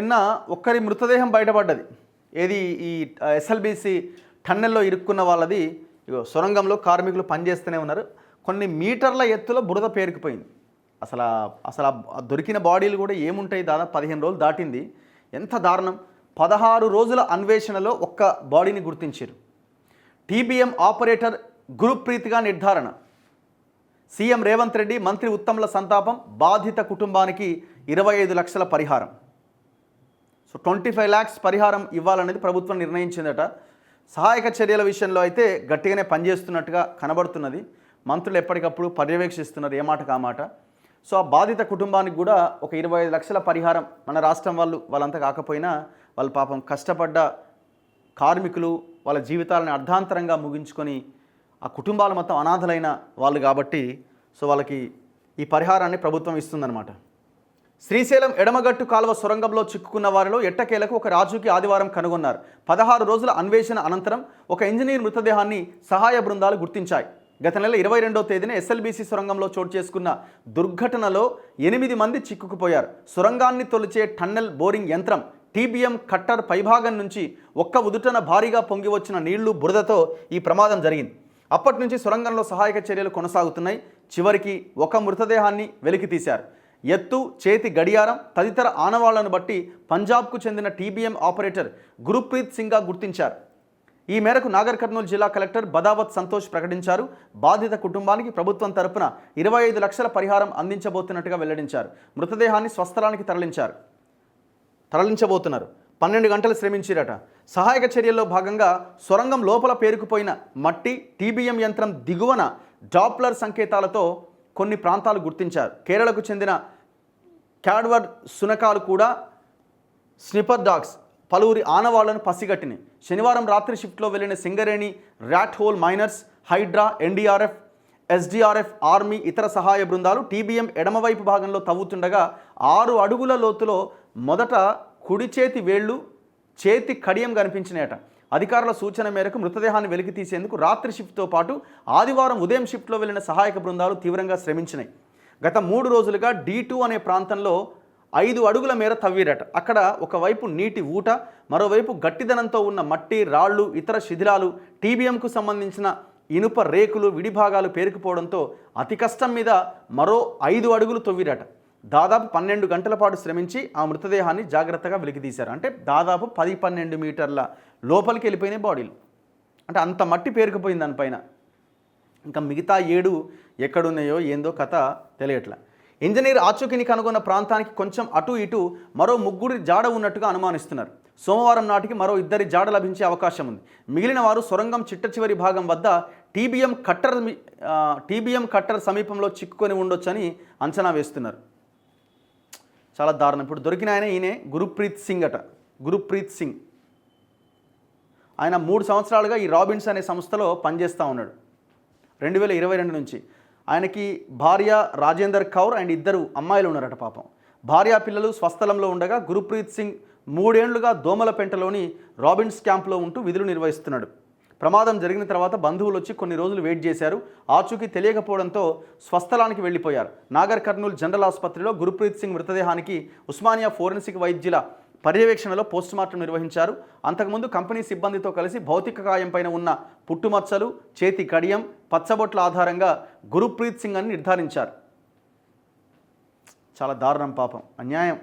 నిన్న ఒక్కరి మృతదేహం బయటపడ్డది. ఏది ఈ ఎస్ఎల్బీసీ టన్నెల్లో ఇరుక్కున్న వాళ్ళది. సొరంగంలో కార్మికులు పనిచేస్తూనే ఉన్నారు. కొన్ని మీటర్ల ఎత్తులో బురద పేరుకుపోయింది. అసలు దొరికిన బాడీలు కూడా ఏముంటాయి, దాదాపు 15 రోజులు దాటింది. ఎంత దారుణం. 16 రోజుల అన్వేషణలో ఒక్క బాడీని గుర్తించారు. టీబీఎం ఆపరేటర్ గురుప్రీత్గా నిర్ధారణ. సీఎం రేవంత్ రెడ్డి, మంత్రి ఉత్తమ్ల సంతాపం. బాధిత కుటుంబానికి 25 లక్షల పరిహారం. 25 lakhs పరిహారం ఇవ్వాలనేది ప్రభుత్వం నిర్ణయించిందట. సహాయక చర్యల విషయంలో అయితే గట్టిగానే పనిచేస్తున్నట్టుగా కనబడుతున్నది. మంత్రులు ఎప్పటికప్పుడు పర్యవేక్షిస్తున్నారు, ఏ మాట కామాట. ఆ బాధిత కుటుంబానికి కూడా ఒక 25 లక్షల పరిహారం. మన రాష్ట్రం వాళ్ళంతా కాకపోయినా వాళ్ళు పాపం కష్టపడ్డ కార్మికులు, వాళ్ళ జీవితాలను అర్ధాంతరంగా ముగించుకొని ఆ కుటుంబాలు మొత్తం అనాథలైన వాళ్ళు కాబట్టి వాళ్ళకి ఈ పరిహారాన్ని ప్రభుత్వం ఇస్తుందన్నమాట. శ్రీశైలం ఎడమగట్టు కాలువ సొరంగంలో చిక్కుకున్న వారిలో ఎట్టకేలకు ఒక రాజుకి ఆదివారం కనుగొన్నారు. 16 రోజుల అన్వేషణ అనంతరం ఒక ఇంజనీర్ మృతదేహాన్ని సహాయ బృందాలు గుర్తించాయి. గత నెల 22వ తేదీన ఎస్ఎల్బీసీ సొరంగంలో చోటు చేసుకున్న దుర్ఘటనలో 8 మంది చిక్కుకుపోయారు. సొరంగాన్ని తొలిచే టన్నెల్ బోరింగ్ యంత్రం టీబీఎం కట్టర్ పైభాగం నుంచి ఒక్క ఉదుటన భారీగా పొంగి వచ్చిన నీళ్లు, బురదతో ఈ ప్రమాదం జరిగింది. అప్పటి నుంచి సొరంగంలో సహాయక చర్యలు కొనసాగుతున్నాయి. చివరికి ఒక మృతదేహాన్ని వెలికి తీశారు. ఎత్తు, చేతి గడియారం తదితర ఆనవాళ్లను బట్టి పంజాబ్కు చెందిన టీబీఎం ఆపరేటర్ గురుప్రీత్ సింగ్గా గుర్తించారు. ఈ మేరకు నాగర్ కర్నూలు జిల్లా కలెక్టర్ బదావత్ సంతోష్ ప్రకటించారు. బాధిత కుటుంబానికి ప్రభుత్వం తరపున 25 లక్షల పరిహారం అందించబోతున్నట్టుగా వెల్లడించారు. మృతదేహాన్ని స్వస్థలానికి తరలించబోతున్నారు. 12 గంటలు శ్రమించిరట. సహాయక చర్యల్లో భాగంగా సొరంగం లోపల పేరుకుపోయిన మట్టి, టీబీఎం యంత్రం దిగువన డాప్లర్ సంకేతాలతో కొన్ని ప్రాంతాలు గుర్తించారు. కేరళకు చెందిన క్యాడ్వర్డ్ శునకాలు కూడా స్నిపర్ డాగ్స్ పలువురి ఆనవాళ్లను పసిగట్టినాయి. శనివారం రాత్రి షిఫ్ట్లో వెళ్లిన Singareni, rat hole miners, HYDRAA, NDRF, SDRF, army, ఇతర సహాయ బృందాలు టీబీఎం ఎడమవైపు భాగంలో తవ్వుతుండగా 6 అడుగుల లోతులో మొదట కుడి చేతి వేళ్లు, చేతి కడియం కనిపించినాయట. అధికారుల సూచన మేరకు మృతదేహాన్ని వెలికి తీసేందుకు రాత్రి షిఫ్ట్తో పాటు ఆదివారం ఉదయం షిఫ్ట్లో వెళ్లిన సహాయక బృందాలు తీవ్రంగా శ్రమించినాయి. గత 3 రోజులుగా D2 అనే ప్రాంతంలో 5 అడుగుల మేర తవ్వీరట. అక్కడ ఒకవైపు నీటి ఊట, మరోవైపు గట్టిదనంతో ఉన్న మట్టి, రాళ్లు, ఇతర శిథిలాలు, టీబీఎంకు సంబంధించిన ఇనుప రేకులు, విడిభాగాలు పేరుకుపోవడంతో అతి కష్టం మీద మరో 5 అడుగులు తవ్వీరట. దాదాపు 12 గంటల పాటు శ్రమించి ఆ మృతదేహాన్ని జాగ్రత్తగా వెలికితీశారు. అంటే దాదాపు 10-12 మీటర్ల లోపలికి వెళ్ళిపోయినాయి బాడీలు. అంటే అంత మట్టి పేరుకుపోయింది దానిపైన. ఇంకా మిగతా 7 ఎక్కడున్నాయో ఏందో కథ తెలియట్లా. ఇంజనీర్ ఆచూకీని కనుగొన్న ప్రాంతానికి కొంచెం అటు ఇటు మరో 3 జాడ ఉన్నట్టుగా అనుమానిస్తున్నారు. సోమవారం నాటికి మరో 2 జాడ లభించే అవకాశం ఉంది. మిగిలిన వారు సొరంగం చిట్టచివరి భాగం వద్ద టీబీఎం కట్టర్ సమీపంలో చిక్కుకొని ఉండొచ్చని అంచనా వేస్తున్నారు. చాలా దారుణం. ఇప్పుడు దొరికిన ఈయనే గురుప్రీత్ సింగ్. ఆయన 3 సంవత్సరాలుగా ఈ రాబిన్స్ అనే సంస్థలో పనిచేస్తూ ఉన్నాడు. 2022 నుంచి. ఆయనకి భార్య రాజేందర్ కౌర్ అండ్ 2 అమ్మాయిలు ఉన్నారట. పాపం భార్యా పిల్లలు స్వస్థలంలో ఉండగా గురుప్రీత్ సింగ్ 3 ఏళ్లుగా దోమలపెంటలోని రాబిన్స్ క్యాంప్లో ఉంటూ విధులు నిర్వహిస్తున్నాడు. ప్రమాదం జరిగిన తర్వాత బంధువులు వచ్చి కొన్ని రోజులు వెయిట్ చేశారు. ఆచూకీ తెలియకపోవడంతో స్వస్థలానికి వెళ్లిపోయారు. నాగర్ కర్నూలు జనరల్ ఆసుపత్రిలో గురుప్రీత్ సింగ్ మృతదేహానికి ఉస్మానియా ఫోరెన్సిక్ వైద్యుల పర్యవేక్షణలో పోస్టుమార్టం నిర్వహించారు. అంతకుముందు కంపెనీ సిబ్బందితో కలిసి భౌతిక గాయంపైన ఉన్న పుట్టుమచ్చలు, చేతి కడియం, పచ్చబొట్ల ఆధారంగా గురుప్రీత్ సింగ్ అని నిర్ధారించారు. చాలా దారుణం పాపం, అన్యాయం.